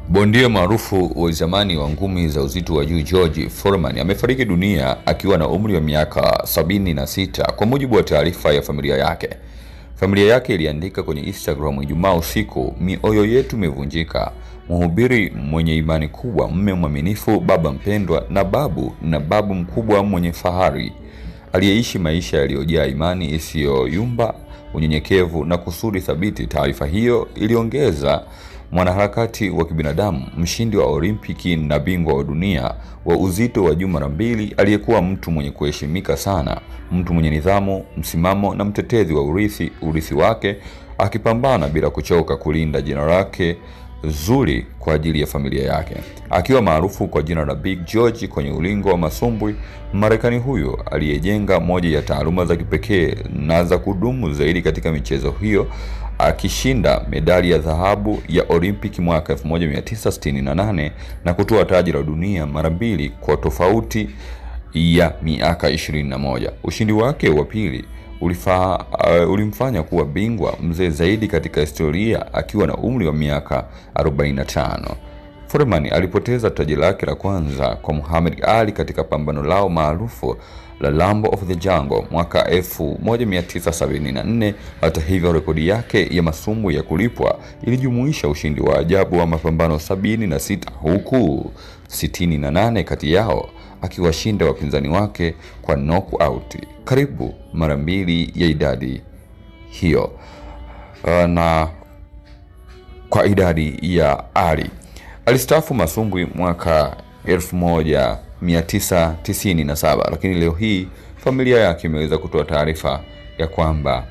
Bondia maarufu wa zamani wa ngumi za uzito wa juu George Foreman amefariki dunia akiwa na umri wa miaka 76 kwa mujibu wa taarifa ya familia yake. Familia yake iliandika kwenye Instagram Ijumaa usiku, "Mioyo yetu imevunjika. Mhubiri mwenye imani kubwa, mme mwaminifu, baba mpendwa na babu mkubwa mwenye fahari, aliyeishi maisha yaliyojaa imani isiyoyumba, unyenyekevu na kusudi thabiti." Taarifa hiyo iliongeza, mwanaharakati wa kibinadamu, mshindi wa Olimpiki na bingwa wa dunia wa uzito wa juu mara mbili, aliyekuwa mtu mwenye kuheshimika sana, mtu mwenye nidhamu, msimamo na mtetezi wa urithi wake, akipambana bila kuchoka kulinda jina lake zuri kwa ajili ya familia yake. Akiwa maarufu kwa jina la Big George kwenye ulingo wa masumbwi, Marekani huyo aliyejenga moja ya taaluma za kipekee na za kudumu zaidi katika michezo hiyo, akishinda medali ya dhahabu ya Olimpiki mwaka 1968 na kutoa taji la dunia mara mbili kwa tofauti ya miaka 21. Ushindi wake wa pili ulimfanya kuwa bingwa mzee zaidi katika historia akiwa na umri wa miaka 45. Foreman alipoteza taji lake la kwanza kwa Muhammad Ali katika pambano lao maarufu la Lamb of the Jungle mwaka 1974. Hata hivyo, rekodi yake ya masumbwi ya kulipwa ilijumuisha ushindi wa ajabu wa mapambano 76, huku 68 kati yao akiwashinda wapinzani wake kwa knockout, karibu mara mbili ya idadi hiyo na kwa idadi ya Ali. Alistaafu masumbwi mwaka 1997, lakini leo hii familia yake imeweza kutoa taarifa ya kwamba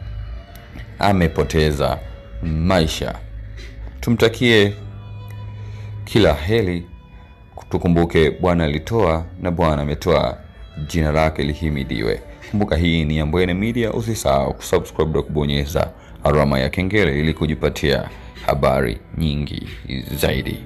amepoteza maisha. Tumtakie kila heri. Tukumbuke Bwana alitoa na Bwana ametoa, jina lake lihimidiwe. Kumbuka hii ni Ambwene Media, usisahau kusubscribe na kubonyeza alama ya kengele ili kujipatia habari nyingi zaidi.